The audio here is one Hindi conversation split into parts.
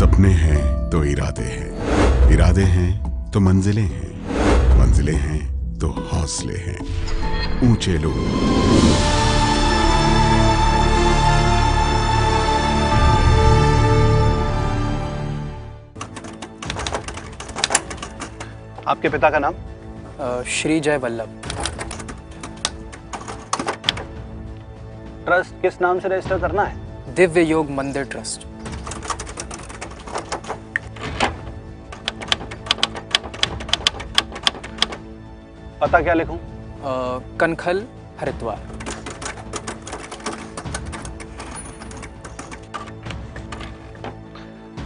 सपने हैं तो इरादे हैं, इरादे हैं तो मंजिलें हैं, मंजिलें हैं तो हौसले हैं। ऊंचे लोग आपके पिता का नाम? श्री जय वल्लभ। ट्रस्ट किस नाम से रजिस्टर करना है? दिव्य योग मंदिर ट्रस्ट। पता क्या लिखूं? कनखल, हरिद्वार।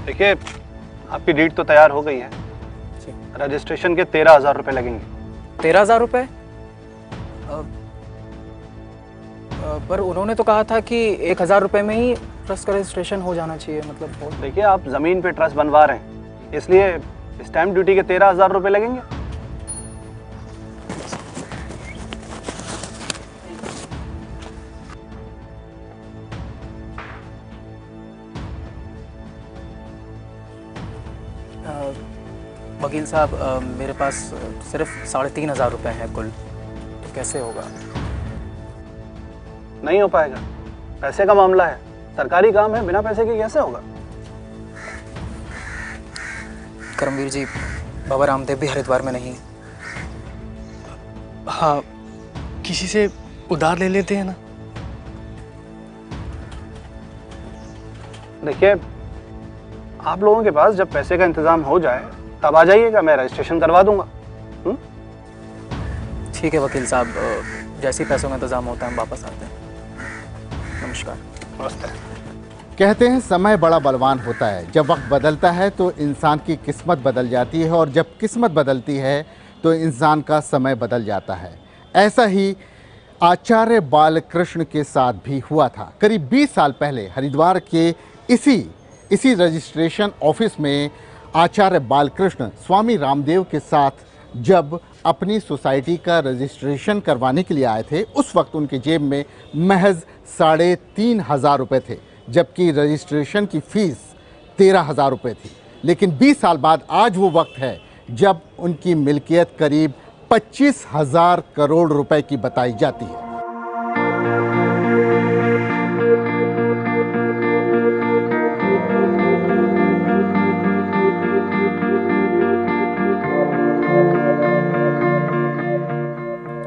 देखिए, आपकी डीड तो तैयार हो गई है। रजिस्ट्रेशन के 13,000 रुपए लगेंगे। 13,000 रुपए? पर उन्होंने तो कहा था कि 1,000 रुपए में ही ट्रस्ट का रजिस्ट्रेशन हो जाना चाहिए। मतलब देखिए, आप जमीन पे ट्रस्ट बनवा रहे हैं, इसलिए स्टैम्प ड्यूटी के 13,000 रुपए लगेंगे। वकील साहब, मेरे पास सिर्फ 3,500 रुपए हैं कुल, तो कैसे होगा? नहीं हो पाएगा, पैसे का मामला है, सरकारी काम है, बिना पैसे के कैसे होगा? करमवीर जी, बाबा रामदेव भी हरिद्वार में नहीं। हाँ, किसी से उधार ले लेते हैं ना। देखिए, आप लोगों के पास जब पैसे का इंतजाम हो जाए तब आ जाइएगा, मैं रजिस्ट्रेशन करवा दूंगा। ठीक है वकील साहब, जैसे ही पैसों का इंतजाम होता है हम वापस आते हैं। नमस्कार। नमस्ते। कहते हैं समय बड़ा बलवान होता है। जब वक्त बदलता है तो इंसान की किस्मत बदल जाती है, और जब किस्मत बदलती है तो इंसान का समय बदल जाता है। ऐसा ही आचार्य बालकृष्ण के साथ भी हुआ था। करीब 20 साल पहले हरिद्वार के इसी रजिस्ट्रेशन ऑफिस में आचार्य बालकृष्ण स्वामी रामदेव के साथ जब अपनी सोसाइटी का रजिस्ट्रेशन करवाने के लिए आए थे, उस वक्त उनके जेब में महज 3,500 रुपये थे, जबकि रजिस्ट्रेशन की फ़ीस 13,000 रुपये थी। लेकिन 20 साल बाद आज वो वक्त है जब उनकी मिल्कियत करीब 25,000 करोड़ रुपए की बताई जाती है।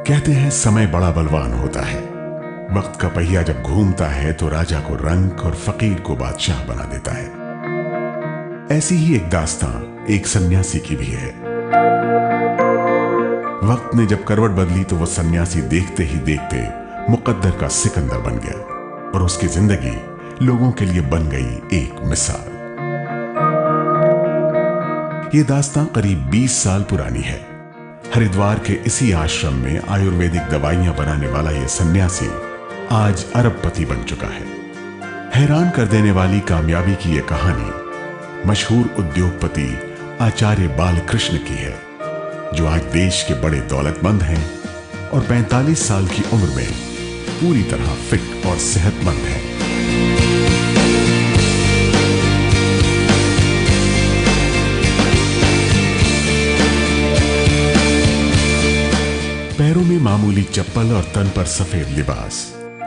कहते हैं समय बड़ा बलवान होता है। वक्त का पहिया जब घूमता है तो राजा को रंक और फकीर को बादशाह बना देता है। ऐसी ही एक दास्तां एक सन्यासी की भी है। वक्त ने जब करवट बदली तो वह सन्यासी देखते ही देखते मुकद्दर का सिकंदर बन गया, और उसकी जिंदगी लोगों के लिए बन गई एक मिसाल। यह दास्तां करीब 20 साल पुरानी है। हरिद्वार के इसी आश्रम में आयुर्वेदिक दवाइयां बनाने वाला यह सन्यासी आज अरबपति बन चुका है। हैरान कर देने वाली कामयाबी की यह कहानी मशहूर उद्योगपति आचार्य बालकृष्ण की है, जो आज देश के बड़े दौलतमंद हैं और 45 साल की उम्र में पूरी तरह फिट और सेहतमंद है। पैरों में मामूली चप्पल और तन पर सफेद लिबास,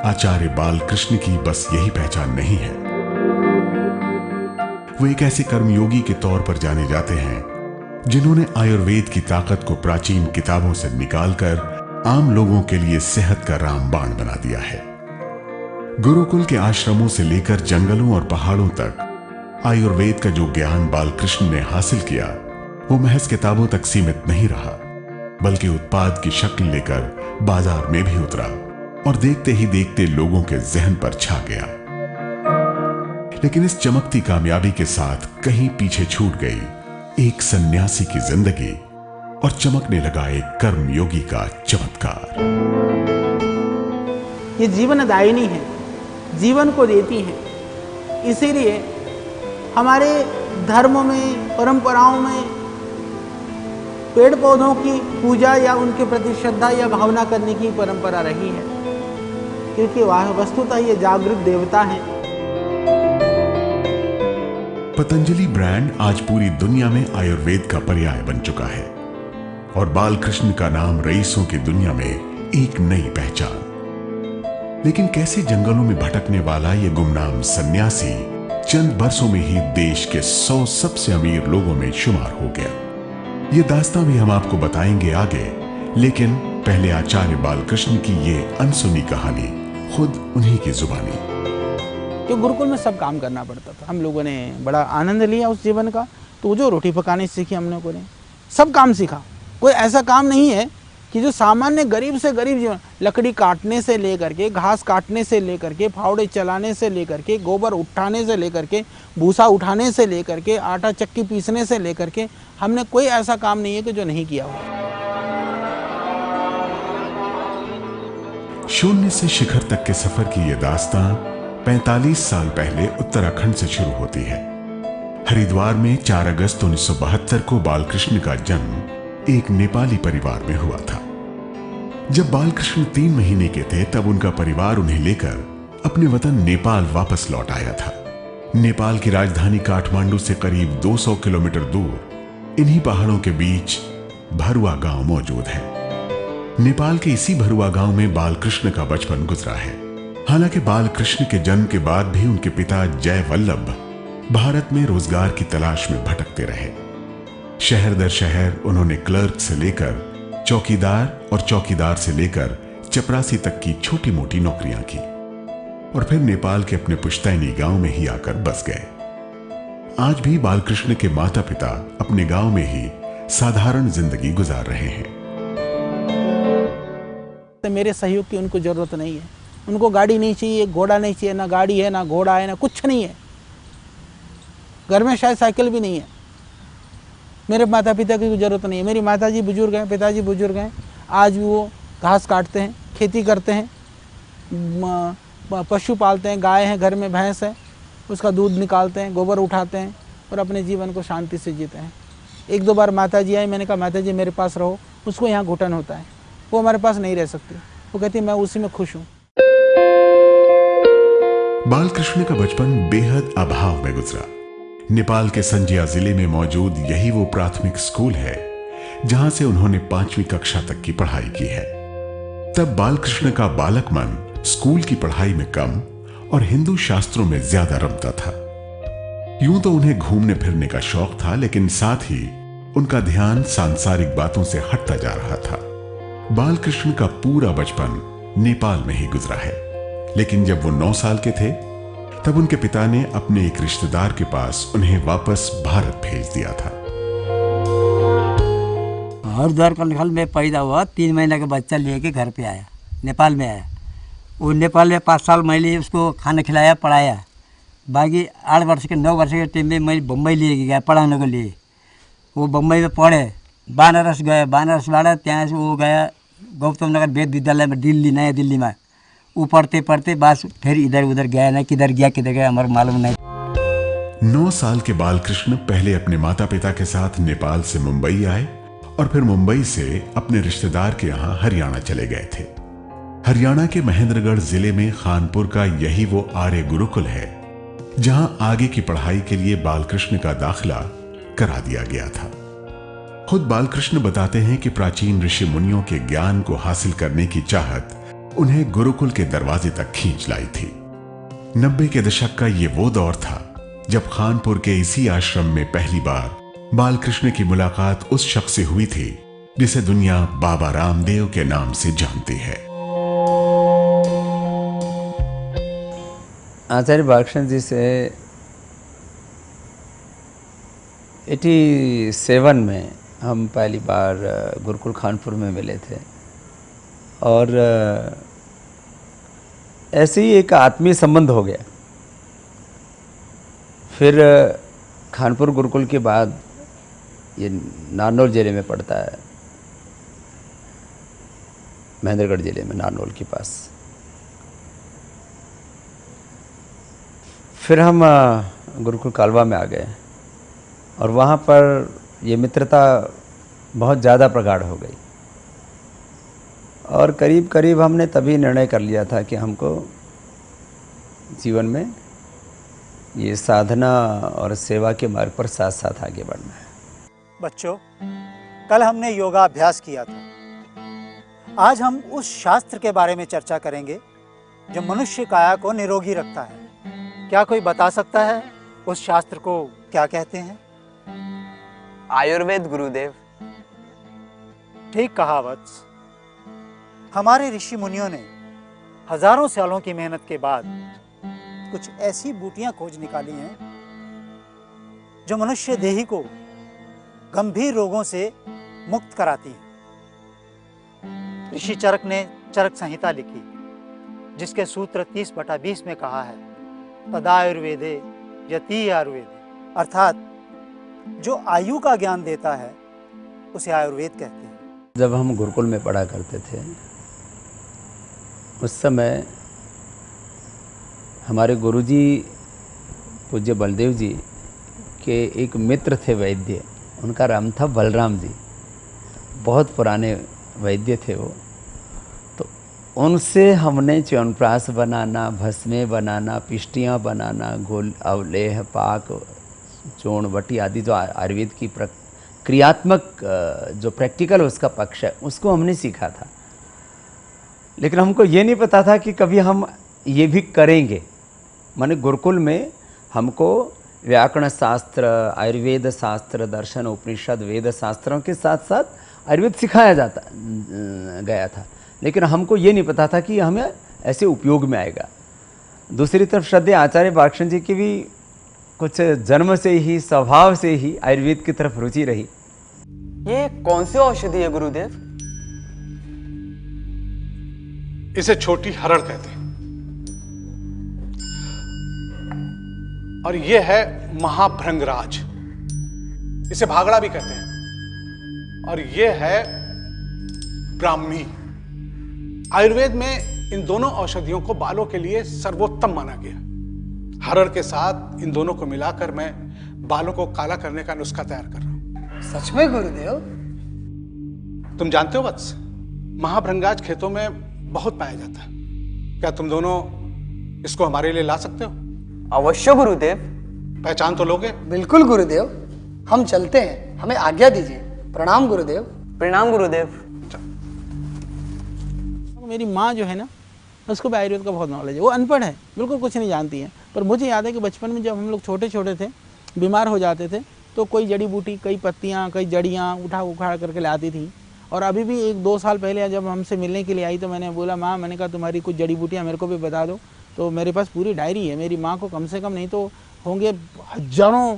आचार्य बालकृष्ण की बस यही पहचान नहीं है। वो एक ऐसे कर्मयोगी के तौर पर जाने जाते हैं जिन्होंने आयुर्वेद की ताकत को प्राचीन किताबों से निकालकर आम लोगों के लिए सेहत का रामबाण बना दिया है। गुरुकुल के आश्रमों से लेकर जंगलों और पहाड़ों तक आयुर्वेद का जो ज्ञान बालकृष्ण ने हासिल किया, वो महज किताबों तक सीमित नहीं रहा, बल्कि उत्पाद की शक्ल लेकर बाजार में भी उतरा और देखते ही देखते लोगों के जहन पर छा गया। लेकिन इस चमकती कामयाबी के साथ कहीं पीछे छूट गई एक सन्यासी की जिंदगी, और चमकने लगा एक कर्मयोगी का चमत्कार। ये जीवनदायिनी है, जीवन को देती है। इसीलिए हमारे धर्म में, परंपराओं में पेड़ पौधों की पूजा या उनके प्रति श्रद्धा या भावना करने की परंपरा रही है, क्योंकि वह वस्तुतः ये जागृत देवता हैं। पतंजलि ब्रांड आज पूरी दुनिया में आयुर्वेद का पर्याय बन चुका है और बालकृष्ण का नाम रईसों की दुनिया में एक नई पहचान। लेकिन कैसे जंगलों में भटकने वाला ये गुमनाम सन्यासी चंद बरसों में ही देश के 100 सबसे अमीर लोगों में शुमार हो गया। ये दास्तां भी हम आपको बताएंगे आगे, लेकिन पहले आचार्य बालकृष्ण की ये अनसुनी कहानी खुद उन्हीं की जुबानी। तो गुरुकुल में सब काम करना पड़ता था। हम लोगों ने बड़ा आनंद लिया उस जीवन का। तो जो रोटी पकानी सीखी हम लोगों ने, सब काम सीखा। कोई ऐसा काम नहीं है कि जो सामान्य गरीब से गरीब जीवन, लकड़ी काटने से लेकर के, घास काटने से लेकर के, फावड़े चलाने से लेकर के, गोबर उठाने से लेकर के, भूसा उठाने से लेकर के, आटा चक्की पीसने से लेकर के, हमने कोई ऐसा काम नहीं है कि जो नहीं किया हो। शून्य से शिखर तक के सफर की यह दास्तां 45 साल पहले उत्तराखंड से शुरू होती है। हरिद्वार में 4 अगस्त 1972 को बालकृष्ण का जन्म एक नेपाली परिवार में हुआ था। जब बालकृष्ण 3 महीने के थे तब उनका परिवार उन्हें लेकर अपने वतन नेपाल वापस लौट आया था। नेपाल की राजधानी काठमांडू से करीब 200 किलोमीटर दूर इन्हीं पहाड़ों के बीच भरुआ गांव मौजूद है। नेपाल के इसी भरुआ गांव में बालकृष्ण का बचपन गुजरा है। हालांकि बालकृष्ण के जन्म के बाद भी उनके पिता जय वल्लभ भारत में रोजगार की तलाश में भटकते रहे। शहर दर शहर उन्होंने क्लर्क से लेकर चौकीदार और चौकीदार से लेकर चपरासी तक की छोटी मोटी नौकरियां की और फिर नेपाल के अपने पुश्तैनी गांव में ही आकर बस गए। आज भी बालकृष्ण के माता पिता अपने गांव में ही साधारण जिंदगी गुजार रहे हैं। मेरे सहयोग की उनको जरूरत नहीं है। उनको गाड़ी नहीं चाहिए, घोड़ा नहीं चाहिए, ना गाड़ी है, ना घोड़ा है, ना कुछ नहीं है। घर में शायद साइकिल भी नहीं है। मेरे माता पिता की जरूरत नहीं है। मेरी माताजी बुजुर्ग हैं, पिताजी बुजुर्ग हैं। आज भी वो घास काटते हैं, खेती करते हैं, पशु पालते हैं, गाय हैं, घर में भैंस है, उसका दूध निकालते हैं, गोबर उठाते हैं और अपने जीवन को शांति से जीते हैं। 1-2 बार माताजी आई, मैंने कहा माताजी मेरे पास रहो। उसको यहाँ घुटन होता है, वो हमारे पास नहीं रह सकती। वो कहती मैं उसी में खुश हूँ। बालकृष्ण का बचपन बेहद अभाव में गुजरा। नेपाल के संजिया जिले में मौजूद यही वो प्राथमिक स्कूल है जहां से उन्होंने 5वीं कक्षा तक की पढ़ाई की है। तब बालकृष्ण का बालक मन स्कूल की पढ़ाई में कम और हिंदू शास्त्रों में ज्यादा रमता था। यूं तो उन्हें घूमने फिरने का शौक था, लेकिन साथ ही उनका ध्यान सांसारिक बातों से हटता जा रहा था। बालकृष्ण का पूरा बचपन नेपाल में ही गुजरा है, लेकिन जब वो 9 साल के थे तब उनके पिता ने अपने एक रिश्तेदार के पास उन्हें वापस भारत भेज दिया था। हरिद्वार कनखल में पैदा हुआ, 3 महीने का बच्चा लेके घर पे आया, नेपाल में आया। वो नेपाल में 5 साल मैंने उसको खाना खिलाया, पढ़ाया। बाकी 8 वर्ष के 9 वर्ष के टाइम में मैं बम्बई लिए गया पढ़ाने के लिए। वो बम्बई में पढ़े, बनारस गए, बनारस वाला ત્યાં से वो गया गौतम नगर वेद विद्यालय में, दिल्ली, नया दिल्ली में। वो पढ़ते पढ़ते बस फिर इधर उधर गया, ना किधर गया हमारे मालूम नहीं। 9 साल के बालकृष्ण पहले अपने माता पिता के साथ नेपाल से मुंबई आए और फिर मुंबई से अपने रिश्तेदार के यहाँ हरियाणा चले गए थे। हरियाणा के महेंद्रगढ़ जिले में खानपुर का यही वो आर्य गुरुकुल है जहां आगे की पढ़ाई के लिए बालकृष्ण का दाखिला करा दिया गया था। खुद बालकृष्ण बताते हैं कि प्राचीन ऋषि मुनियों के ज्ञान को हासिल करने की चाहत उन्हें गुरुकुल के दरवाजे तक खींच लाई थी। 90 के दशक का ये वो दौर था जब खानपुर के इसी आश्रम में पहली बार बालकृष्ण की मुलाकात उस शख्स से हुई थी जिसे दुनिया बाबा रामदेव के नाम से जानती है। आचार्य बालकृष्ण जी से 87 में हम पहली बार गुरुकुल खानपुर में मिले थे और ऐसे ही एक आत्मीय संबंध हो गया। फिर खानपुर गुरुकुल के बाद ये नारनौल ज़िले में पड़ता है, महेंद्रगढ़ ज़िले में, नारनौल के पास। फिर हम गुरुकुल कालवा में आ गए और वहाँ पर ये मित्रता बहुत ज़्यादा प्रगाढ़ हो गई और करीब करीब हमने तभी निर्णय कर लिया था कि हमको जीवन में ये साधना और सेवा के मार्ग पर साथ साथ आगे बढ़ना है। बच्चों, कल हमने योगाभ्यास किया था। आज हम उस शास्त्र के बारे में चर्चा करेंगे जो मनुष्य काया को निरोगी रखता है। क्या कोई बता सकता है उस शास्त्र को क्या कहते हैं? आयुर्वेद गुरुदेव। ठीक कहा वत्स। हमारे ऋषि मुनियों ने हजारों सालों की मेहनत के बाद कुछ ऐसी बूटियां खोज निकाली हैं जो मनुष्य देही को गंभीर रोगों से मुक्त कराती हैं। ऋषि चरक ने चरक संहिता लिखी, जिसके सूत्र 30/20 में कहा है, तदायुर्वेदे यति आयुर्वेदे, अर्थात जो आयु का ज्ञान देता है उसे आयुर्वेद कहते हैं। जब हम गुरुकुल में पढ़ा करते थे उस समय हमारे गुरुजी पूज्य बलदेव जी के एक मित्र थे वैद्य, उनका नाम था बलराम जी। बहुत पुराने वैद्य थे वो। तो उनसे हमने च्यवनप्राश बनाना, भस्में बनाना, पिष्टियाँ बनाना, गोल अवलेह, पाक, चूर्ण, बटी आदि जो आयुर्वेद की क्रियात्मक जो प्रैक्टिकल उसका पक्ष है उसको हमने सीखा था। लेकिन हमको ये नहीं पता था कि कभी हम ये भी करेंगे। माने गुरुकुल में हमको व्याकरण शास्त्र, आयुर्वेद शास्त्र, दर्शन, उपनिषद, वेद शास्त्रों के साथ साथ आयुर्वेद सिखाया जाता गया था, लेकिन हमको ये नहीं पता था कि हमें ऐसे उपयोग में आएगा। दूसरी तरफ श्रद्धेय आचार्य बालकृष्ण जी की भी कुछ जन्म से ही, स्वभाव से ही आयुर्वेद की तरफ रुचि रही। ये कौन सी औषधि है गुरुदेव? इसे छोटी हरड़ कहते हैं और यह है महाभृंगराज, इसे भागड़ा भी कहते हैं, और यह है ब्राह्मी। आयुर्वेद में इन दोनों औषधियों को बालों के लिए सर्वोत्तम माना गया। हरड़ के साथ इन दोनों को मिलाकर मैं बालों को काला करने का नुस्खा तैयार कर रहा हूं। सच में गुरुदेव? तुम जानते हो वत्स, महाभृंगराज खेतों में बहुत पाया जाता है। क्या तुम दोनों इसको हमारे लिए ला सकते हो? अवश्य गुरुदेव। पहचान तो लोगे? बिल्कुल गुरुदेव, हम चलते हैं, हमें आज्ञा दीजिए। प्रणाम गुरुदेव। प्रणाम गुरुदेव। मेरी माँ जो है ना, उसको भी आयुर्वेद का बहुत नॉलेज है। वो अनपढ़ है, बिल्कुल कुछ नहीं जानती है, पर मुझे याद है कि बचपन में जब हम लोग छोटे छोटे थे, बीमार हो जाते थे, तो कोई जड़ी बूटी, कई पत्तियाँ, कई जड़ियाँ उठा उखाड़ करके लाती थी। और अभी भी 1-2 साल पहले जब हमसे मिलने के लिए आई तो मैंने बोला, माँ, मैंने कहा तुम्हारी कुछ जड़ी बूटियाँ मेरे को भी बता दो। तो मेरे पास पूरी डायरी है। मेरी माँ को कम से कम नहीं तो होंगे हजारों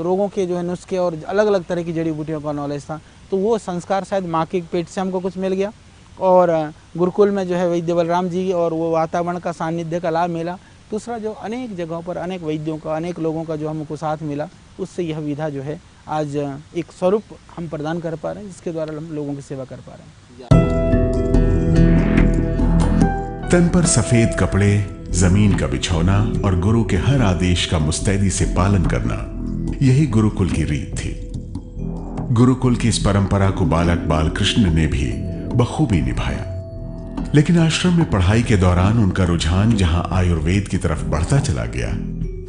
रोगों के जो है नुस्खे और अलग अलग तरह की जड़ी बूटियों का नॉलेज था। तो वो संस्कार शायद माँ के पेट से हमको कुछ मिल गया, और गुरुकुल में जो है वैद्य बलराम जी और वो वातावरण का सानिध्य का लाभ मिला। दूसरा जो अनेक जगहों पर अनेक वैद्यों का, अनेक लोगों का जो हमको साथ मिला, उससे यह विधा जो है आज एक स्वरूप हम प्रदान कर पा रहे हैं, जिसके द्वारा हम लोगों की सेवा कर पा रहे हैं। तन पर सफेद कपड़े, जमीन का बिछौना और गुरु के हर आदेश का मुस्तैदी से पालन करना, यही गुरुकुल की रीत थी। गुरुकुल की इस परंपरा को बालक बालकृष्ण ने भी बखूबी निभाया। लेकिन आश्रम में पढ़ाई के दौरान उनका रुझान जहां आयुर्वेद की तरफ बढ़ता चला गया,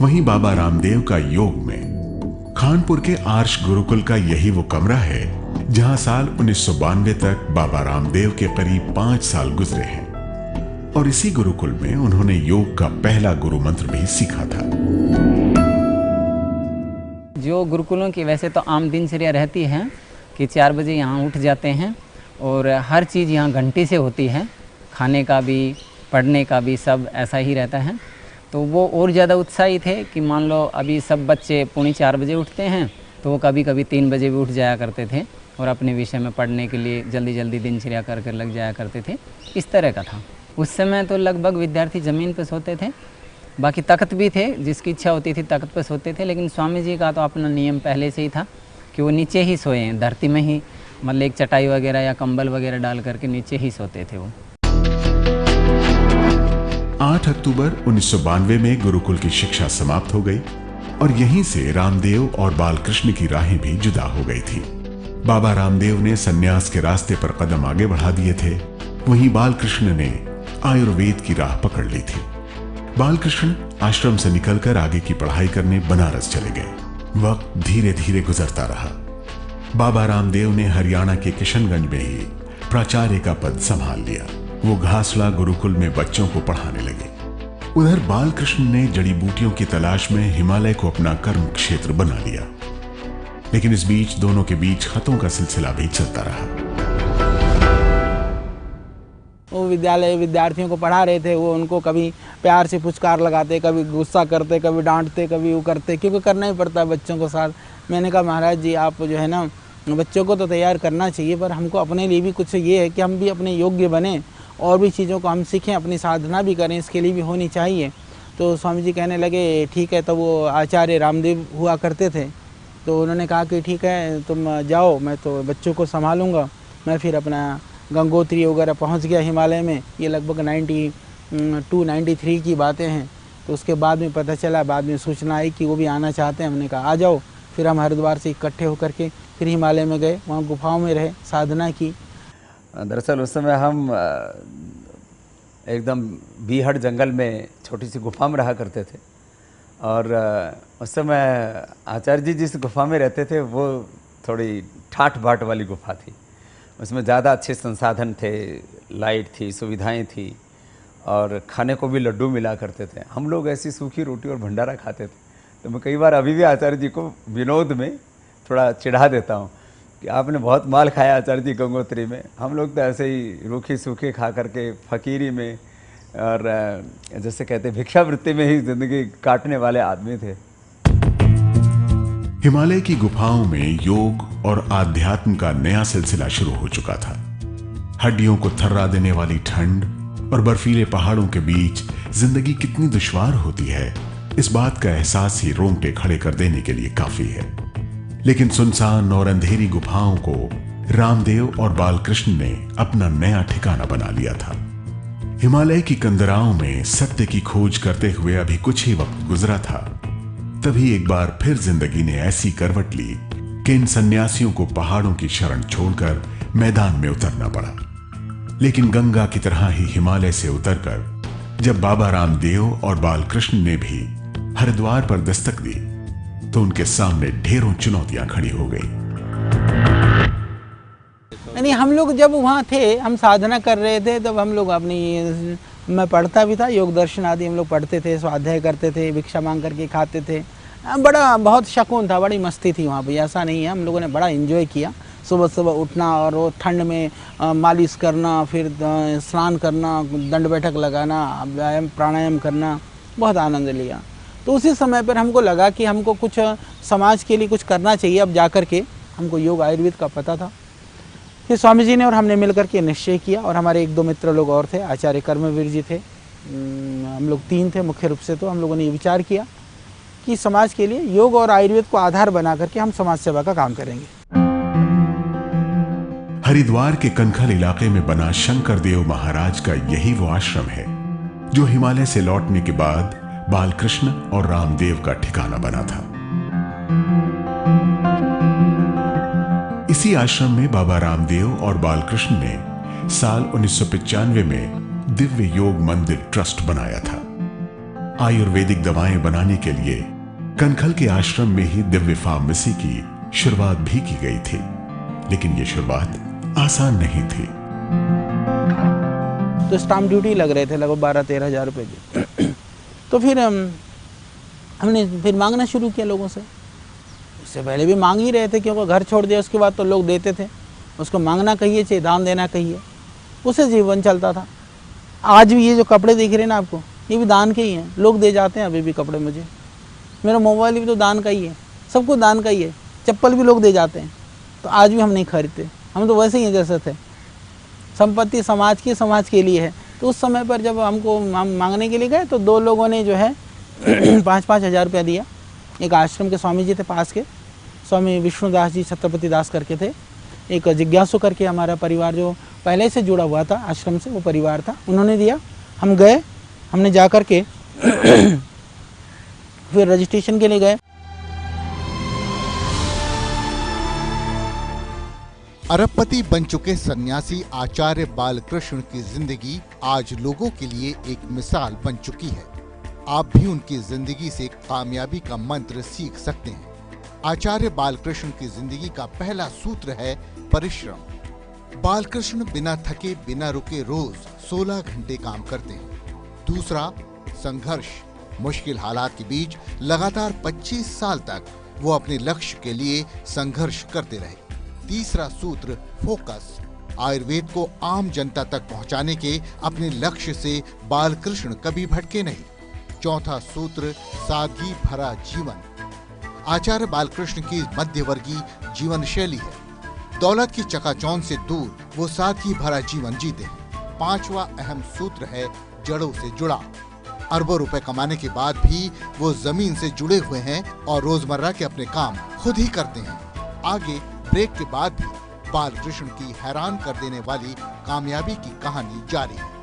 वहीं बाबा रामदेव का योग में। खानपुर के आर्ष गुरुकुल का यही वो कमरा है जहां साल 1992 तक बाबा रामदेव के करीब 5 साल गुजरे हैं, और इसी गुरुकुल में उन्होंने योग का पहला गुरु मंत्र भी सीखा था। जो गुरुकुलों की वैसे तो आम दिनचर्या रहती है कि 4 बजे यहाँ उठ जाते हैं और हर चीज़ यहाँ घंटे से होती है, खाने का भी, पढ़ने का भी, सब ऐसा ही रहता है। तो वो और ज़्यादा उत्साही थे कि मान लो अभी सब बच्चे 3:45 बजे उठते हैं, तो वो कभी कभी 3 बजे भी उठ जाया करते थे और अपने विषय में पढ़ने के लिए जल्दी जल्दी दिनचर्या कर लग जाया करते थे। इस तरह का था। उस समय तो लगभग विद्यार्थी ज़मीन पर सोते थे, बाकी तख्त भी थे, जिसकी इच्छा होती थी तख्त पर सोते थे। लेकिन स्वामी जी का तो अपना नियम पहले से ही था कि वो नीचे ही सोए हैं, धरती में ही, मतलब एक चटाई वगैरह या कंबल वगैरह डाल करके नीचे ही सोते थे वो। 8 अक्टूबर 1992 में गुरुकुल की शिक्षा समाप्त हो गई और यहीं से रामदेव और बालकृष्ण की राहें भी जुदा हो गई थी। बाबा रामदेव ने सन्यास के रास्ते पर कदम आगे बढ़ा दिए थे, वहीं बालकृष्ण ने आयुर्वेद की राह पकड़ ली थी। बालकृष्ण आश्रम से निकलकर आगे की पढ़ाई करने बनारस चले गए। वक्त धीरे धीरे गुजरता रहा। बाबा रामदेव ने हरियाणा के किशनगंज में ही प्राचार्य का पद संभाल लिया। वो घासला गुरुकुल में बच्चों को पढ़ाने लगे। उधर बालकृष्ण ने जड़ी बूटियों की तलाश में हिमालय को अपना कर्म क्षेत्र बना लिया। लेकिन इस बीच दोनों के बीच खतों का सिलसिला भी चलता रहा। वो विद्यार्थियों को पढ़ा रहे थे, वो उनको कभी प्यार से फुचकार लगाते, कभी गुस्सा करते, कभी डांटते, कभी वो करते, क्योंकि करना ही पड़ता है बच्चों को साथ। मैंने कहा महाराज जी आप जो है ना बच्चों को तो तैयार करना चाहिए, पर हमको अपने लिए भी कुछ ये है कि हम भी अपने योग्य बने और भी चीज़ों को हम सीखें, अपनी साधना भी करें, इसके लिए भी होनी चाहिए। तो स्वामी जी कहने लगे ठीक है। तो वो आचार्य रामदेव हुआ करते थे, तो उन्होंने कहा कि ठीक है तुम जाओ, मैं तो बच्चों को संभालूंगा। मैं फिर अपना गंगोत्री वगैरह पहुंच गया हिमालय में। ये लगभग 92-93 की बातें हैं। तो उसके बाद में पता चला, बाद में सूचना आई कि वो भी आना चाहते हैं। हमने कहा आ जाओ। फिर हम हरिद्वार से इकट्ठे होकर के फिर हिमालय में गए, वहाँ गुफाओं में रहे, साधना की। दरअसल उस समय हम एकदम बीहड़ जंगल में छोटी सी गुफा में रहा करते थे। और उस समय आचार्य जी जिस गुफा में रहते थे वो थोड़ी ठाठ बाट वाली गुफा थी। उसमें ज़्यादा अच्छे संसाधन थे, लाइट थी, सुविधाएं थी और खाने को भी लड्डू मिला करते थे। हम लोग ऐसी सूखी रोटी और भंडारा खाते थे। तो मैं कई बार अभी भी आचार्य जी को विनोद में थोड़ा चिढ़ा देता हूँ कि आपने बहुत माल खाया आचार्य जी गंगोत्री में। हम लोग तो ऐसे ही रूखे सूखे खा करके फकीरी में और जैसे कहते भिक्षावृत्ति में ही जिंदगी काटने वाले आदमी थे। हिमालय की गुफाओं में योग और आध्यात्म का नया सिलसिला शुरू हो चुका था। हड्डियों को थर्रा देने वाली ठंड और बर्फीले पहाड़ों के बीच जिंदगी कितनी दुश्वार होती है, इस बात का एहसास ही रोंगटे खड़े कर देने के लिए काफी है। लेकिन सुनसान और अंधेरी गुफाओं को रामदेव और बालकृष्ण ने अपना नया ठिकाना बना लिया था। हिमालय की कंदराओं में सत्य की खोज करते हुए अभी कुछ ही वक्त गुजरा था, तभी एक बार फिर जिंदगी ने ऐसी करवट ली कि इन सन्यासियों को पहाड़ों की शरण छोड़कर मैदान में उतरना पड़ा। लेकिन गंगा की तरह ही हिमालय से उतरकर जब बाबा रामदेव और बालकृष्ण ने भी हरिद्वार पर दस्तक दी तो उनके सामने ढेरों चुनौतियां खड़ी हो गई। यानी हम लोग जब वहाँ थे, हम साधना कर रहे थे, तब हम लोग अपनी, मैं पढ़ता भी था, योग दर्शन आदि हम लोग पढ़ते थे, स्वाध्याय करते थे, भिक्षा मांग करके खाते थे। बड़ा बहुत शकून था, बड़ी मस्ती थी वहाँ पे। ऐसा नहीं है, हम लोगों ने बड़ा एंजॉय किया। सुबह सुबह उठना और वो ठंड में मालिश करना, फिर स्नान करना, दंड बैठक लगाना, व्यायाम प्राणायाम करना, बहुत आनंद लिया। तो उसी समय पर हमको लगा कि हमको कुछ समाज के लिए कुछ करना चाहिए। अब जा कर के हमको योग आयुर्वेद का पता था। फिर स्वामी जी ने और हमने मिलकर के निश्चय किया, और हमारे 1-2 मित्र लोग और थे, आचार्य कर्मवीर जी थे, हम लोग 3 थे मुख्य रूप से। तो हम लोगों ने ये विचार किया कि समाज के लिए योग और आयुर्वेद को आधार बना करके हम समाज सेवा का काम करेंगे। हरिद्वार के कनखल इलाके में बना शंकर देव महाराज का यही वो आश्रम है जो हिमालय से लौटने के बाद बालकृष्ण और रामदेव का ठिकाना बना था। इसी आश्रम में बाबा रामदेव और बालकृष्ण ने साल 1995 में दिव्य योग मंदिर ट्रस्ट बनाया था। आयुर्वेदिक दवाएं बनाने के लिए कनखल के आश्रम में ही दिव्य फार्मेसी की शुरुआत भी की गई थी, लेकिन यह शुरुआत आसान नहीं थी। तो स्टाम्प ड्यूटी लग रहे थे लगभग 12-13 हज़ार रुपये की। तो फिर हमने फिर मांगना शुरू किया लोगों से। उससे पहले भी मांग ही रहे थे, क्योंकि घर छोड़ दिया उसके बाद तो लोग देते थे। उसको मांगना कहिए चाहे दान देना कहिए, उससे जीवन चलता था। आज भी ये जो कपड़े दिख रहे हैं ना आपको, ये भी दान के ही हैं। लोग दे जाते हैं अभी भी कपड़े मुझे। मेरा मोबाइल भी तो दान का ही है, सब कुछ दान का ही है। चप्पल भी लोग दे जाते हैं। तो आज भी हम नहीं खरीदते, हम तो वैसे ही जैसे थे। संपत्ति समाज की, समाज के लिए है। तो उस समय पर जब हमको मांगने के लिए गए तो 2 लोगों ने जो है 5-5 हज़ार रुपया दिया। एक आश्रम के स्वामी जी थे पास के, स्वामी विष्णुदास जी छत्रपति दास करके थे। एक जिज्ञासु करके हमारा परिवार जो पहले से जुड़ा हुआ था आश्रम से, वो परिवार था, उन्होंने दिया। हम गए, हमने जा कर के फिर रजिस्ट्रेशन के लिए गए। अरबपति बन चुके सन्यासी आचार्य बालकृष्ण की जिंदगी आज लोगों के लिए एक मिसाल बन चुकी है। आप भी उनकी जिंदगी से कामयाबी का मंत्र सीख सकते हैं। आचार्य बालकृष्ण की जिंदगी का पहला सूत्र है परिश्रम। बालकृष्ण बिना थके बिना रुके रोज 16 घंटे काम करते हैं। दूसरा, संघर्ष। मुश्किल हालात के बीच लगातार 25 साल तक वो अपने लक्ष्य के लिए संघर्ष करते रहे। तीसरा सूत्र, फोकस। आयुर्वेद को आम जनता तक पहुंचाने के अपने लक्ष्य से बालकृष्ण कभी भटके नहीं। चौथा सूत्र, सादगी भरा जीवन। आचार्य बालकृष्ण की मध्यवर्गीय जीवन शैली है। दौलत की चकाचौंध से दूर वो सादगी भरा जीवन जीते हैं। पांचवा अहम सूत्र है जड़ों से जुड़ा। अरबों रुपए कमाने के बाद भी वो जमीन से जुड़े हुए हैं और रोजमर्रा के अपने काम खुद ही करते हैं। आगे ब्रेक के बाद भी बालकृष्ण की हैरान कर देने वाली कामयाबी की कहानी जारी है।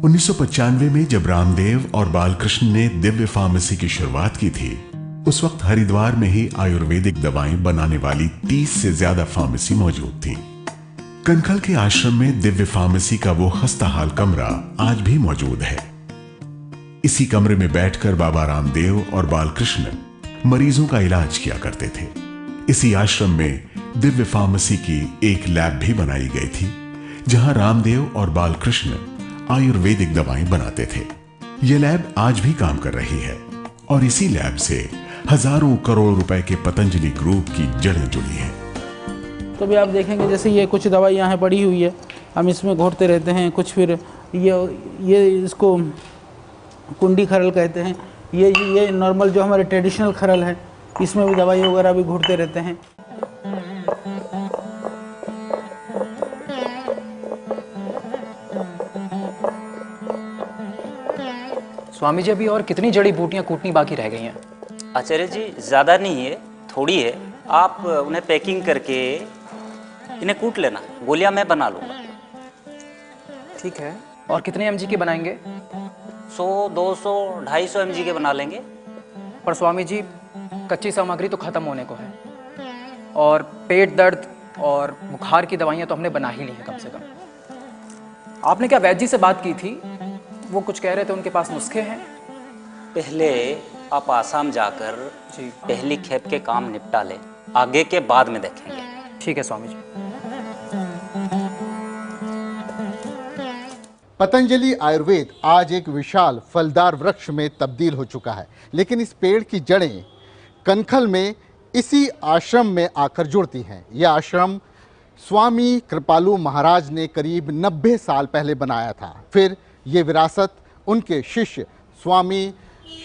1995 में जब रामदेव और बालकृष्ण ने दिव्य फार्मेसी की शुरुआत की थी, उस वक्त हरिद्वार में ही आयुर्वेदिक दवाएं बनाने वाली 30 से ज्यादा फार्मेसी मौजूद थी। कनखल के आश्रम में दिव्य फार्मेसी का वो खस्ताहाल कमरा आज भी मौजूद है। इसी कमरे में बैठकर बाबा रामदेव और बालकृष्ण मरीजों का इलाज किया करते थे। इसी आश्रम में दिव्य फार्मेसी की एक लैब भी बनाई गई थी, जहां रामदेव और बालकृष्ण आयुर्वेदिक दवाएं बनाते थे। यह लैब आज भी काम कर रही है और इसी लैब से हजारों करोड़ रुपए के पतंजलि ग्रुप की जड़ें जुड़ी हैं। तो भी आप देखेंगे जैसे ये कुछ दवाई यहाँ पड़ी हुई है, हम इसमें घोटते रहते हैं। कुछ फिर ये इसको कुंडी खरल कहते हैं। ये नॉर्मल जो हमारे ट्रेडिशनल खरल है, इसमें भी दवाई वगैरह भी घोटते रहते हैं। स्वामी जी, अभी और कितनी जड़ी बूटियां कूटनी बाकी रह गई हैं? आचार्य जी, ज़्यादा नहीं है, थोड़ी है। आप उन्हें पैकिंग करके इन्हें कूट लेना, गोलियां मैं बना लूँगा। ठीक है। और कितने mg के बनाएंगे? 100, 200, 250 mg के बना लेंगे। पर स्वामी जी, कच्ची सामग्री तो ख़त्म होने को है और पेट दर्द और बुखार की दवाइयाँ तो हमने बना ही ली हैं कम से कम। आपने क्या वैद्य जी से बात की थी? वो कुछ कह रहे थे उनके पास नुस्खे हैं। पहले आप आसाम जाकर जी पहली खेप के काम निपटा लें, आगे के बाद में देखेंगे। ठीक है स्वामी जी। पतंजलि आयुर्वेद आज एक विशाल फलदार वृक्ष में तब्दील हो चुका है, लेकिन इस पेड़ की जड़ें कनखल में इसी आश्रम में आकर जुड़ती हैं। यह आश्रम स्वामी कृपालु महाराज ने करीब 90 साल पहले बनाया था। फिर ये विरासत उनके शिष्य स्वामी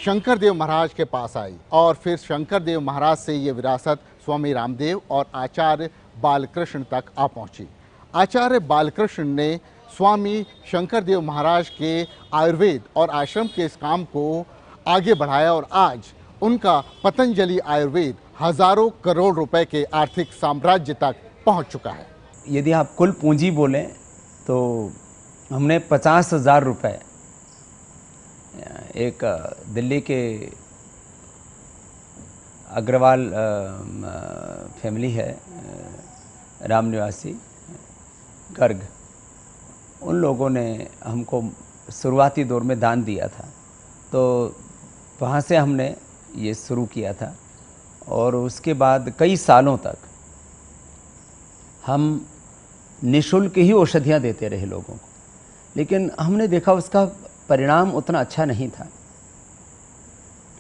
शंकरदेव महाराज के पास आई और फिर शंकरदेव महाराज से ये विरासत स्वामी रामदेव और आचार्य बालकृष्ण तक आ पहुंची। आचार्य बालकृष्ण ने स्वामी शंकरदेव महाराज के आयुर्वेद और आश्रम के इस काम को आगे बढ़ाया और आज उनका पतंजलि आयुर्वेद हजारों करोड़ रुपए के आर्थिक साम्राज्य तक पहुंच चुका है। यदि आप कुल पूंजी बोलें तो हमने 50,000 रुपये एक दिल्ली के अग्रवाल फैमिली है, राम निवासी गर्ग, उन लोगों ने हमको शुरुआती दौर में दान दिया था। तो वहाँ से हमने ये शुरू किया था और उसके बाद कई सालों तक हम निःशुल्क ही औषधियाँ देते रहे लोगों को, लेकिन हमने देखा उसका परिणाम उतना अच्छा नहीं था।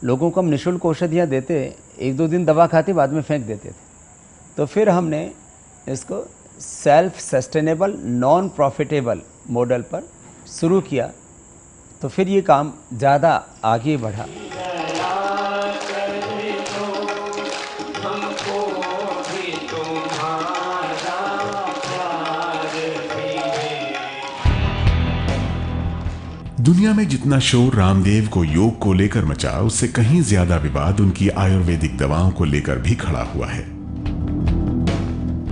लोगों को हम निःशुल्क औषधियाँ देते, 1-2 दिन दवा खाते, बाद में फेंक देते थे। तो फिर हमने इसको self sustainable non profitable model पर शुरू किया, तो फिर ये काम ज़्यादा आगे बढ़ा। दुनिया में जितना शोर रामदेव को योग को लेकर मचा, उससे कहीं ज्यादा विवाद उनकी आयुर्वेदिक दवाओं को लेकर भी खड़ा हुआ है।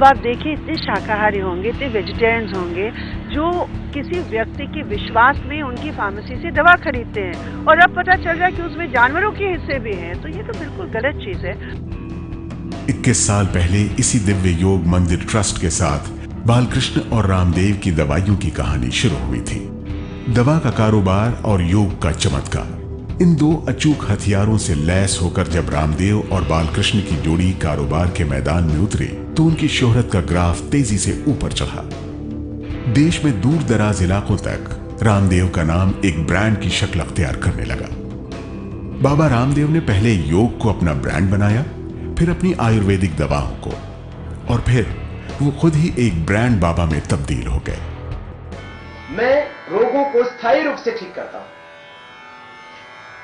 आप देखिए, इतने शाकाहारी होंगे, इतने वेजिटेरियंस होंगे जो किसी व्यक्ति के विश्वास में उनकी फार्मेसी से दवा खरीदते हैं और अब पता चल रहा है कि उसमें जानवरों के हिस्से भी हैं, तो ये तो बिल्कुल गलत चीज है। 21 साल पहले इसी दिव्य योग मंदिर ट्रस्ट के साथ बालकृष्ण और रामदेव की दवाइयों की कहानी शुरू हुई थी। दवा का कारोबार और योग का चमत्कार, इन दो अचूक हथियारों से लैस होकर जब रामदेव और बालकृष्ण की जोड़ी कारोबार के मैदान में उतरी तो उनकी शोहरत का ग्राफ तेजी से ऊपर चढ़ा। देश में दूर दराज इलाकों तक रामदेव का नाम एक ब्रांड की शक्ल अख्तियार करने लगा। बाबा रामदेव ने पहले योग को अपना ब्रांड बनाया, फिर अपनी आयुर्वेदिक दवाओं को, और फिर वो खुद ही एक ब्रांड बाबा में तब्दील हो गए। मैं रोगों को स्थायी रूप से ठीक करता हूं।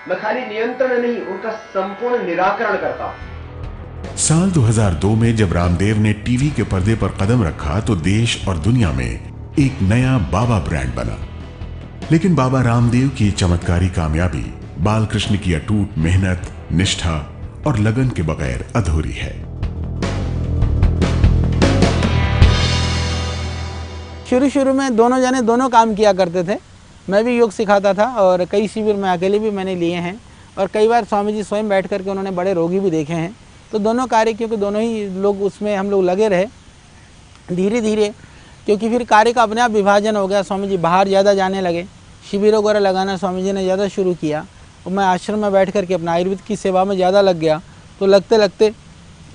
मैं खाली नियंत्रण नहीं, उनका संपूर्ण निराकरण करता हूं। साल 2002 में जब रामदेव ने टीवी के पर्दे पर कदम रखा तो देश और दुनिया में एक नया बाबा ब्रांड बना। लेकिन बाबा रामदेव की चमत्कारी कामयाबी बालकृष्ण की अटूट मेहनत, निष्ठा और लगन के बगैर अधूरी है। शुरू में दोनों जने दोनों काम किया करते थे। मैं भी योग सिखाता था और कई शिविर में अकेले भी मैंने लिए हैं, और कई बार स्वामी जी स्वयं बैठ करके उन्होंने बड़े रोगी भी देखे हैं। तो दोनों कार्य, क्योंकि दोनों ही लोग उसमें हम लोग लगे रहे धीरे धीरे, क्योंकि फिर कार्य का अपने आप विभाजन हो गया। स्वामी जी बाहर ज़्यादा जाने लगे, शिविर वगैरह लगाना स्वामी जी ने ज़्यादा शुरू किया, और मैं आश्रम में बैठ करके अपना आयुर्वेद की सेवा में ज़्यादा लग गया। तो लगते लगते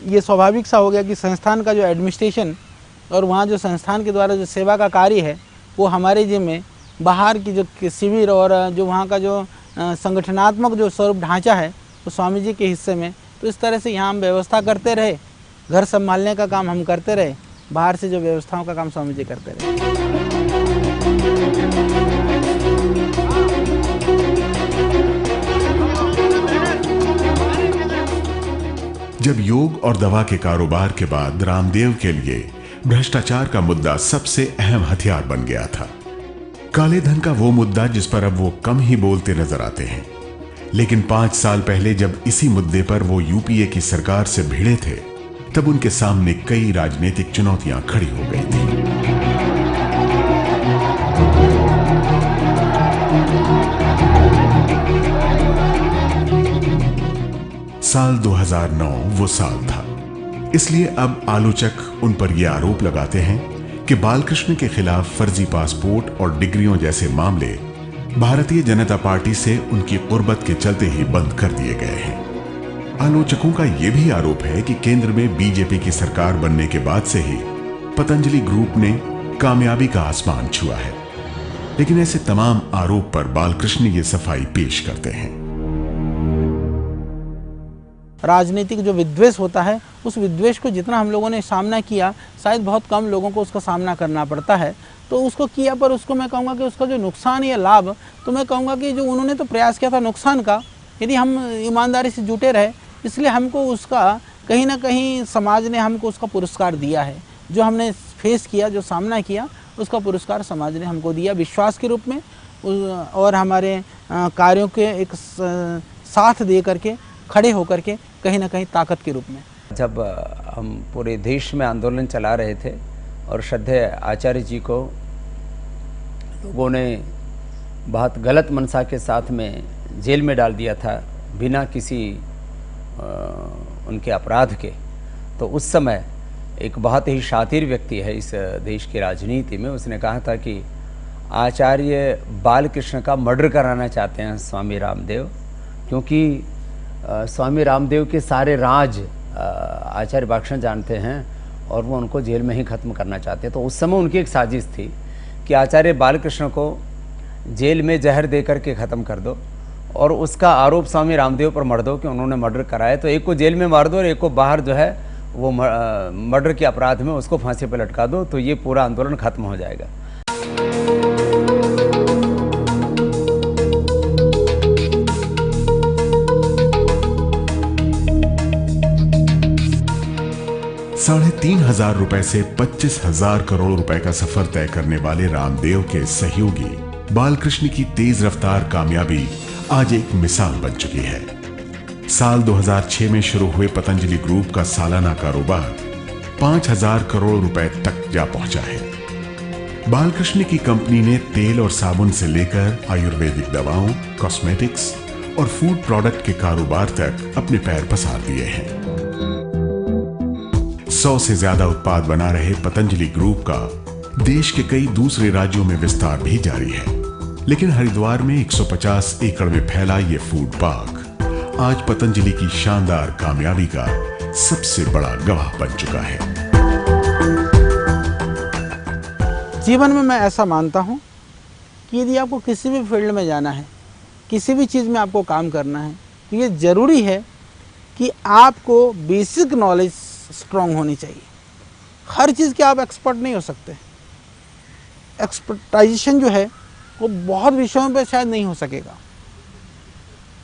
ये स्वाभाविक सा हो गया कि संस्थान का जो एडमिनिस्ट्रेशन और वहाँ जो संस्थान के द्वारा जो सेवा का कार्य है वो हमारे जिम्मे, बाहर की जो शिविर और जो वहाँ का जो संगठनात्मक जो स्वरूप ढांचा है वो स्वामी जी के हिस्से में। तो इस तरह से यहाँ हम व्यवस्था करते रहे, घर संभालने का काम हम करते रहे, बाहर से जो व्यवस्थाओं का काम स्वामी जी करते रहे। जब योग और दवा के कारोबार के बाद रामदेव के लिए भ्रष्टाचार का मुद्दा सबसे अहम हथियार बन गया था। काले धन का वो मुद्दा जिस पर अब वो कम ही बोलते नजर आते हैं, लेकिन 5 साल पहले जब इसी मुद्दे पर वो यूपीए की सरकार से भिड़े थे तब उनके सामने कई राजनीतिक चुनौतियां खड़ी हो गई थी। साल 2009 वो साल था, इसलिए अब आलोचक उन पर यह आरोप लगाते हैं कि बालकृष्ण के खिलाफ फर्जी पासपोर्ट और डिग्रियों जैसे मामले भारतीय जनता पार्टी से उनकी कुर्बत के चलते ही बंद कर दिए गए हैं। आलोचकों का यह भी आरोप है कि केंद्र में बीजेपी की सरकार बनने के बाद से ही पतंजलि ग्रुप ने कामयाबी का आसमान छुआ है। लेकिन ऐसे तमाम आरोप पर बालकृष्ण ये सफाई पेश करते हैं। राजनीतिक जो विद्वेष होता है, उस विद्वेष को जितना हम लोगों ने सामना किया, शायद बहुत कम लोगों को उसका सामना करना पड़ता है। तो उसको किया, पर उसको मैं कहूँगा कि उसका जो नुकसान या लाभ, तो मैं कहूँगा कि जो उन्होंने तो प्रयास किया था नुकसान का, यदि हम ईमानदारी से जुटे रहे, इसलिए हमको उसका कहीं ना कहीं समाज ने हमको उसका पुरस्कार दिया है। जो हमने फेस किया, जो सामना किया, उसका पुरस्कार समाज ने हमको दिया विश्वास के रूप में, और हमारे कार्यों के एक साथ दे करके, खड़े होकर के, कहीं ना कहीं ताकत के रूप में। जब हम पूरे देश में आंदोलन चला रहे थे और श्रद्धेय आचार्य जी को लोगों ने बहुत गलत मनसा के साथ में जेल में डाल दिया था बिना किसी उनके अपराध के, तो उस समय एक बहुत ही शातिर व्यक्ति है इस देश की राजनीति में, उसने कहा था कि आचार्य बालकृष्ण का मर्डर कराना चाहते हैं स्वामी रामदेव, क्योंकि स्वामी रामदेव के सारे राज आचार्य बालकृष्ण जानते हैं और वो उनको जेल में ही ख़त्म करना चाहते हैं। तो उस समय उनकी एक साजिश थी कि आचार्य बालकृष्ण को जेल में जहर दे करके ख़त्म कर दो और उसका आरोप स्वामी रामदेव पर मर दो कि उन्होंने मर्डर कराया। तो एक को जेल में मार दो और एक को बाहर जो है वो मर्डर के अपराध में उसको फांसी पर लटका दो, तो ये पूरा आंदोलन ख़त्म हो जाएगा। ₹3,500 से 25,000 करोड़ रुपए का सफर तय करने वाले रामदेव के सहयोगी बालकृष्ण की तेज रफ्तार कामयाबी आज एक मिसाल बन चुकी है। साल 2006 में शुरू हुए पतंजलि ग्रुप का सालाना कारोबार 5,000 करोड़ रुपए तक जा पहुंचा है। बालकृष्ण की कंपनी ने तेल और साबुन से लेकर आयुर्वेदिक दवाओं, कॉस्मेटिक्स और फूड प्रोडक्ट के कारोबार तक अपने पैर पसार दिए हैं। 100 से ज्यादा उत्पाद बना रहे पतंजलि ग्रुप का देश के कई दूसरे राज्यों में विस्तार भी जारी है। लेकिन हरिद्वार में 150 एकड़ में फैला ये फूड पार्क आज पतंजलि की शानदार कामयाबी का सबसे बड़ा गवाह बन चुका है। जीवन में मैं ऐसा मानता हूँ कि यदि आपको किसी भी फील्ड में जाना है, किसी भी चीज़ में आपको काम करना है, तो ये ज़रूरी है कि आपको बेसिक नॉलेज स्ट्रॉन्ग होनी चाहिए। हर चीज़ के आप एक्सपर्ट नहीं हो सकते। एक्सपर्टाइजेशन जो है वो बहुत विषयों पे शायद नहीं हो सकेगा।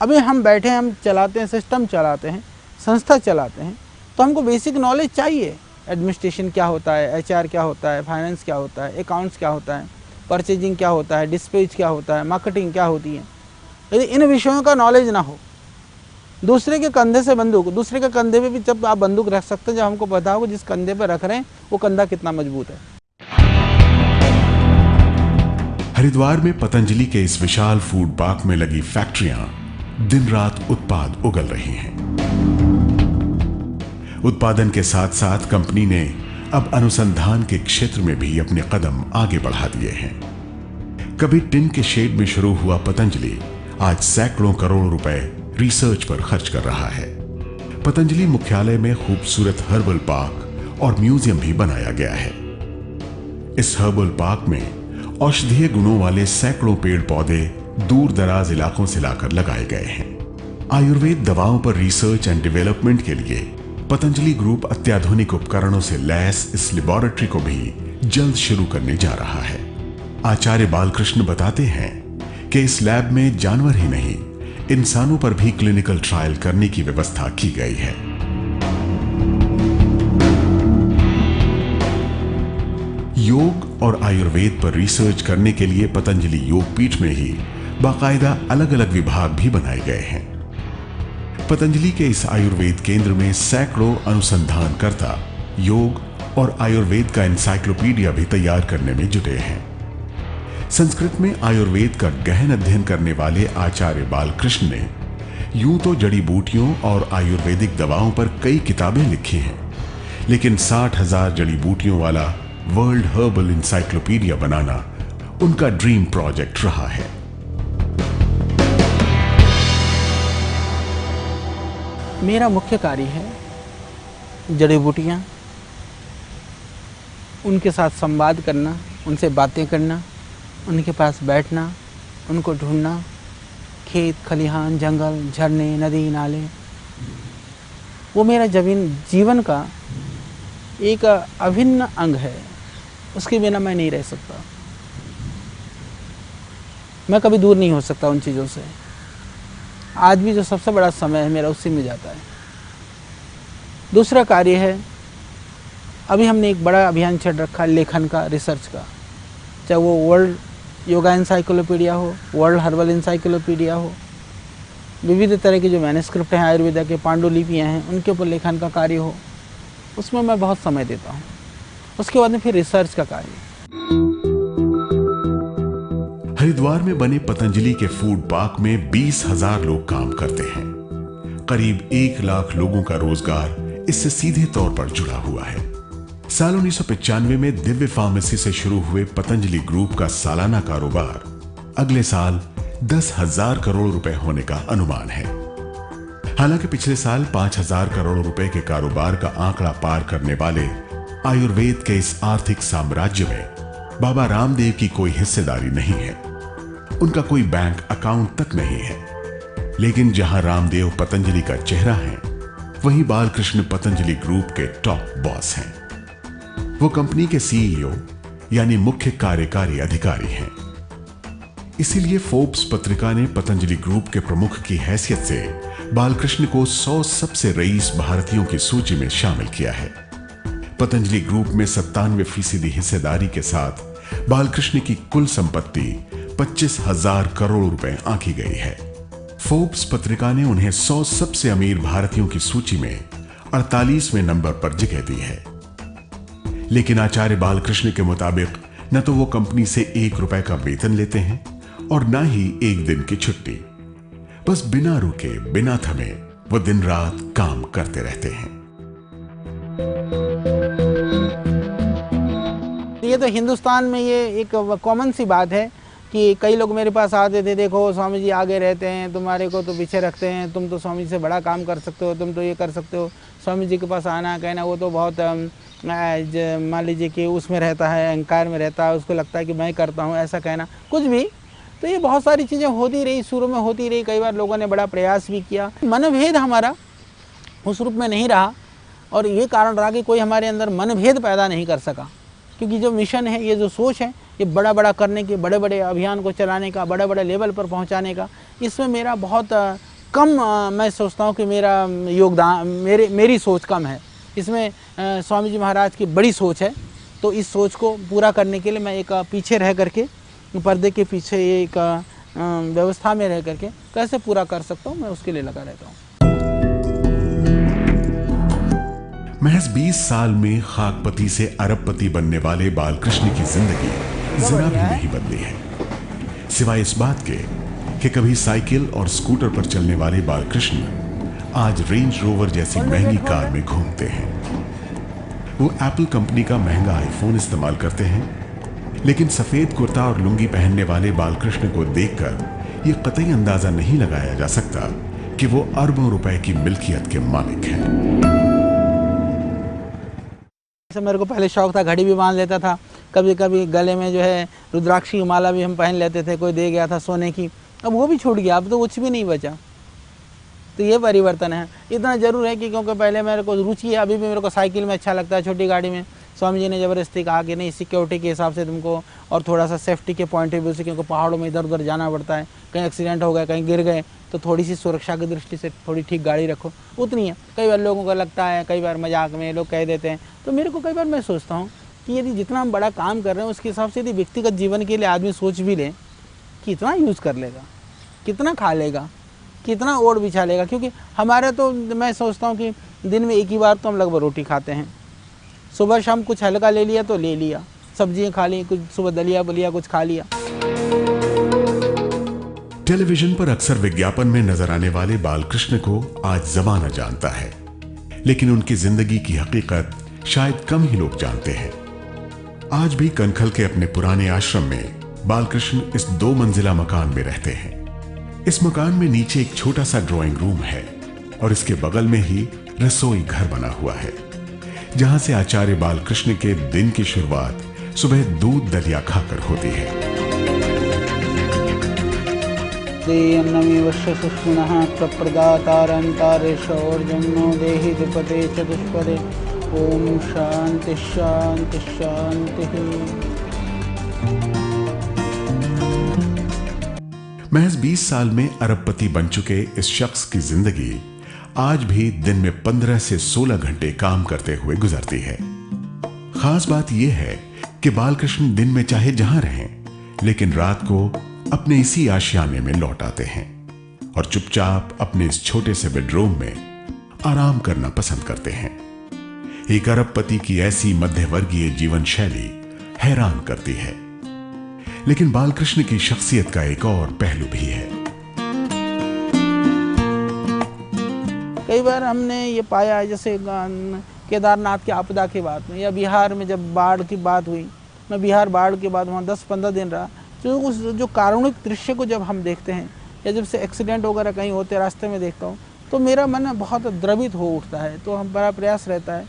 अभी हम बैठे हैं, हम चलाते हैं, सिस्टम चलाते हैं, संस्था चलाते हैं, तो हमको बेसिक नॉलेज चाहिए। एडमिनिस्ट्रेशन क्या होता है, HR क्या होता है, फाइनेंस क्या होता है, अकाउंट्स क्या होता है, परचेजिंग क्या होता है, डिस्पैच क्या होता है, मार्केटिंग क्या होती है। यदि इन विषयों का नॉलेज ना हो, दूसरे के कंधे से बंदूक, दूसरे के कंधे पे भी जब आप बंदूक रख सकते हैं, जब हमको पता हो जिस कंधे पर रख रहे हैं वो कंधा कितना मजबूत है। हरिद्वार में पतंजलि के इस विशाल फूड पार्क में लगी फैक्ट्रियां दिन रात उत्पाद उगल रही हैं। उत्पादन के साथ साथ कंपनी ने अब अनुसंधान के क्षेत्र में भी अपने कदम आगे बढ़ा दिए हैं। कभी टिन के शेड में शुरू हुआ पतंजलि आज सैकड़ों करोड़ रुपए रिसर्च पर खर्च कर रहा है। पतंजलि मुख्यालय में खूबसूरत हर्बल पार्क और म्यूजियम भी बनाया गया है। इस हर्बल पार्क में औषधीय गुणों वाले सैकड़ों पेड़ पौधे दूर दराज इलाकों से लाकर लगाए गए हैं। आयुर्वेद दवाओं पर रिसर्च एंड डेवलपमेंट के लिए पतंजलि ग्रुप अत्याधुनिक उपकरणों से लैस इस लेबोरेटरी को भी जल्द शुरू करने जा रहा है। आचार्य बालकृष्ण बताते हैं कि इस लैब में जानवर ही नहीं, इंसानों पर भी क्लिनिकल ट्रायल करने की व्यवस्था की गई है। योग और आयुर्वेद पर रिसर्च करने के लिए पतंजलि योगपीठ में ही बाकायदा अलग अलग विभाग भी बनाए गए हैं। पतंजलि के इस आयुर्वेद केंद्र में सैकड़ों अनुसंधानकर्ता योग और आयुर्वेद का एनसाइक्लोपीडिया भी तैयार करने में जुटे हैं। संस्कृत में आयुर्वेद का गहन अध्ययन करने वाले आचार्य बालकृष्ण ने यूं तो जड़ी बूटियों और आयुर्वेदिक दवाओं पर कई किताबें लिखी हैं, लेकिन 60,000 जड़ी बूटियों वाला वर्ल्ड हर्बल इंसाइक्लोपीडिया बनाना उनका ड्रीम प्रोजेक्ट रहा है। मेरा मुख्य कार्य है जड़ी बूटियाँ, उनके साथ संवाद करना, उनसे बातें करना, उनके पास बैठना, उनको ढूंढना, खेत खलिहान, जंगल, झरने, नदी, नाले, वो मेरा जीवन का एक अभिन्न अंग है। उसके बिना मैं नहीं रह सकता। मैं कभी दूर नहीं हो सकता उन चीज़ों से। आज भी जो सबसे बड़ा समय है मेरा उसी में जाता है। दूसरा कार्य है, अभी हमने एक बड़ा अभियान छेड़ रखा है लेखन का, रिसर्च का, चाहे वो वर्ल्ड योगा इंसाइक्लोपीडिया हो, वर्ल्ड हर्बल इंसाइक्लोपीडिया हो, विविध तरह के जो मैन्युस्क्रिप्ट हैं आयुर्वेदा के, पांडुलिपियाँ हैं, उनके ऊपर लेखन का कार्य हो, उसमें मैं बहुत समय देता हूँ। उसके बाद में फिर रिसर्च का कार्य। हरिद्वार में बने पतंजलि के फूड पार्क में 20,000 लोग काम करते हैं। करीब 1 लाख लोगों का रोजगार इससे सीधे तौर पर जुड़ा हुआ है। साल 1995 में दिव्य फार्मेसी से शुरू हुए पतंजलि ग्रुप का सालाना कारोबार अगले साल 10,000 करोड़ रुपए होने का अनुमान है। हालांकि पिछले साल 5,000 करोड़ रुपए के कारोबार का आंकड़ा पार करने वाले आयुर्वेद के इस आर्थिक साम्राज्य में बाबा रामदेव की कोई हिस्सेदारी नहीं है। उनका कोई बैंक अकाउंट तक नहीं है। लेकिन जहां रामदेव पतंजलि का चेहरा है, वहीं बालकृष्ण पतंजलि ग्रुप के टॉप बॉस हैं। वो कंपनी के CEO यानी मुख्य कार्यकारी अधिकारी हैं। इसीलिए फोर्ब्स पत्रिका ने पतंजलि ग्रुप के प्रमुख की हैसियत से बालकृष्ण को 100 सबसे रईस भारतीयों की सूची में शामिल किया है। पतंजलि ग्रुप में 97% हिस्सेदारी के साथ बालकृष्ण की कुल संपत्ति 25,000 करोड़ रुपए आंकी गई है। फोर्ब्स पत्रिका ने उन्हें 100 सबसे अमीर भारतीयों की सूची में 48वें नंबर पर जगह दी है। लेकिन आचार्य बालकृष्ण के मुताबिक न तो वो कंपनी से 1 रुपए का वेतन लेते हैं और न ही 1 दिन की छुट्टी। बस बिना रुके, बिना थमे वो दिन रात काम करते रहते हैं। ये तो हिंदुस्तान में ये एक कॉमन सी बात है कि कई लोग मेरे पास आते थे, देखो स्वामी जी आगे रहते हैं, तुम्हारे को तो पीछे रखते हैं, तुम तो स्वामी जी से बड़ा काम कर सकते हो, तुम तो ये कर सकते हो, स्वामी जी के पास आना कहना वो तो बहुत मान लीजिए कि उसमें रहता है, अहंकार में रहता है, उसको लगता है कि मैं करता हूँ, ऐसा कहना कुछ भी। तो ये बहुत सारी चीज़ें होती रही, शुरू में होती रही, कई बार लोगों ने बड़ा प्रयास भी किया। मनभेद हमारा उस रूप में नहीं रहा और ये कारण रहा कि कोई हमारे अंदर मनभेद पैदा नहीं कर सका, क्योंकि जो मिशन है, ये जो सोच है, ये बड़ा बड़ा करने के, बड़े बड़े अभियान को चलाने का, बड़े बड़े लेवल पर पहुंचाने का, इसमें मेरा बहुत कम मैं सोचता हूँ कि मेरा योगदान, मेरी सोच कम है इसमें। स्वामी जी महाराज की बड़ी सोच है, तो इस सोच को पूरा करने के लिए मैं एक पीछे रह करके, पर्दे के पीछे एक व्यवस्था में रह करके कैसे पूरा कर सकता हूँ, मैं उसके लिए लगा रहता हूँ। महज 20 साल में खाकपति से अरबपति बनने वाले बालकृष्ण की जिंदगी जरा भी नहीं बदली है, सिवाय इस बात के कि कभी साइकिल और स्कूटर पर चलने वाले बालकृष्ण आज रेंज रोवर जैसी महंगी कार में घूमते हैं। वो एप्पल कंपनी का महंगा आईफोन इस्तेमाल करते हैं, लेकिन सफेद कुर्ता और लुंगी पहनने वाले बालकृष्ण को देखकर ये कतई अंदाजा नहीं लगाया जा सकता कि वो अरबों रुपए की मिल्कियत के मालिक हैं। मेरे को पहले शौक था, घड़ी भी बांध लेता था, कभी कभी गले में जो है रुद्राक्षी की माला भी हम पहन लेते थे, कोई दे गया था सोने की, अब वो भी छूट गया, अब तो कुछ भी नहीं बचा। तो ये परिवर्तन है। इतना जरूर है कि क्योंकि पहले मेरे को रुचि है, अभी भी मेरे को साइकिल में अच्छा लगता है, छोटी गाड़ी में। स्वामी जी ने ज़बरदस्ती कहा कि नहीं, सिक्योरिटी के हिसाब से तुमको और थोड़ा सा सेफ्टी के पॉइंट ऑफ व्यू से, क्योंकि पहाड़ों में इधर उधर जाना पड़ता है, कहीं एक्सीडेंट हो गया, कहीं गिर गए, तो थोड़ी सी सुरक्षा की दृष्टि से थोड़ी ठीक गाड़ी रखो, उतनी है। कई बार लोगों को लगता है, कई बार मजाक में लोग कह देते हैं, तो मेरे को कई बार मैं सोचता हूँ कि यदि जितना हम बड़ा काम कर रहे हैं उसके हिसाब से यदि व्यक्तिगत जीवन के लिए आदमी सोच भी ले, कितना यूज़ कर लेगा, कितना खा लेगा, कितना ओढ़ बिछा लेगा। क्योंकि हमारे तो मैं सोचता हूँ कि दिन में एक ही बार तो हम लगभग रोटी खाते हैं, सुबह शाम कुछ हल्का ले लिया तो ले लिया, सब्जियाँ खा ली, कुछ सुबह दलिया बलिया कुछ खा लिया। टेलीविजन पर अक्सर विज्ञापन में नजर आने वाले बालकृष्ण को आज जमाना जानता है, लेकिन उनकी जिंदगी की हकीकत शायद कम ही लोग जानते हैं। आज भी कनखल के अपने पुराने आश्रम में बालकृष्ण इस 2 मंजिला मकान में रहते हैं। इस मकान में नीचे एक छोटा सा ड्राइंग रूम है और इसके बगल में ही रसोई घर बना हुआ है, जहां से आचार्य बालकृष्ण के दिन की शुरुआत सुबह दूध दलिया खाकर होती है। ओम शांति शांति शांति। महज 20 साल में अरबपति बन चुके इस शख्स की जिंदगी आज भी दिन में 15 से 16 घंटे काम करते हुए गुजरती है। खास बात यह है कि बालकृष्ण दिन में चाहे जहां रहें, लेकिन रात को अपने इसी आशियाने में लौट आते हैं और चुपचाप अपने इस छोटे से बेडरूम में आराम करना पसंद करते हैं। एक अरबपति की ऐसी मध्यवर्गीय जीवन शैली हैरान करती है, लेकिन बालकृष्ण की शख्सियत का एक और पहलू भी है। कई बार हमने ये पाया है, जैसे केदारनाथ की आपदा के बाद में या बिहार में जब बाढ़ की बात हुई, मैं बिहार बाढ़ के बाद वहाँ 10-15 दिन रहा, तो उस जो कारुणिक दृश्य को जब हम देखते हैं या जब से एक्सीडेंट वगैरह कहीं होते रास्ते में देखता हूँ, तो मेरा मन बहुत द्रवित हो उठता है। तो हम बड़ा प्रयास रहता है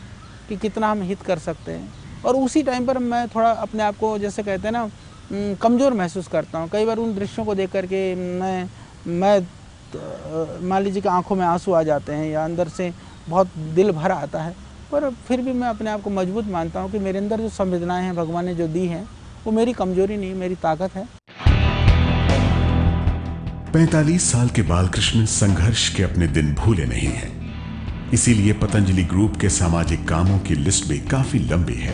कि कितना हम हित कर सकते हैं, और उसी टाइम पर मैं थोड़ा अपने आप को जैसे कहते हैं ना कमज़ोर महसूस करता हूँ। कई बार उन दृश्यों को देख करके मैं मान लीजिए कि आंखों में आंसू आ जाते हैं या अंदर से बहुत दिल भर आता है, पर फिर भी मैं अपने आप को मजबूत मानता हूँ कि मेरे अंदर जो संवेदनाएं हैं भगवान ने जो दी हैं वो मेरी कमजोरी नहीं, मेरी ताकत है। 45 साल के बालकृष्ण संघर्ष के अपने दिन भूले नहीं हैं, इसीलिए पतंजलि ग्रुप के सामाजिक कामों की लिस्ट भी काफी लंबी है।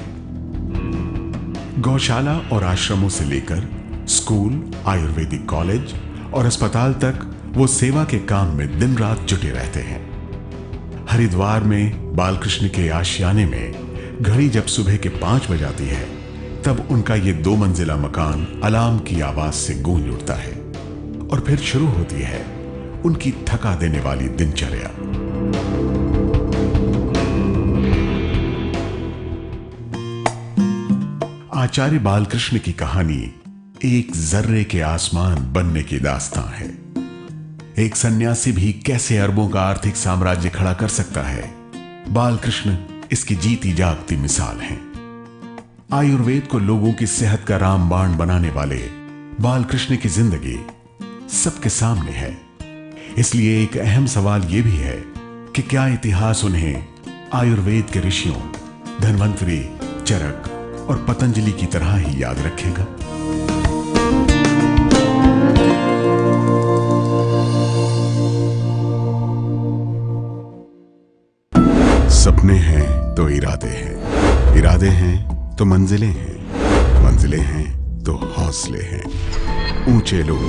गौशाला और आश्रमों से लेकर स्कूल, आयुर्वेदिक कॉलेज और अस्पताल तक वो सेवा के काम में दिन रात जुटे रहते हैं। हरिद्वार में बालकृष्ण के आशियाने में घड़ी जब सुबह के 5 बजाती है, तब उनका ये 2 मंजिला मकान अलार्म की आवाज से गूंज उठता है और फिर शुरू होती है उनकी थका देने वाली दिनचर्या। आचार्य बालकृष्ण की कहानी एक जर्रे के आसमान बनने की दास्तां है। एक सन्यासी भी कैसे अरबों का आर्थिक साम्राज्य खड़ा कर सकता है, बालकृष्ण इसकी जीती जागती मिसाल हैं। आयुर्वेद को लोगों की सेहत का रामबाण बनाने वाले बालकृष्ण की जिंदगी सबके सामने है। इसलिए एक अहम सवाल यह भी है कि क्या इतिहास उन्हें आयुर्वेद के ऋषियों धन्वंतरी, चरक और पतंजलि की तरह ही याद रखेगा। सपने हैं तो इरादे हैं, इरादे हैं तो मंजिलें हैं, मंजिलें हैं तो हौसले हैं। ऊंचे लोग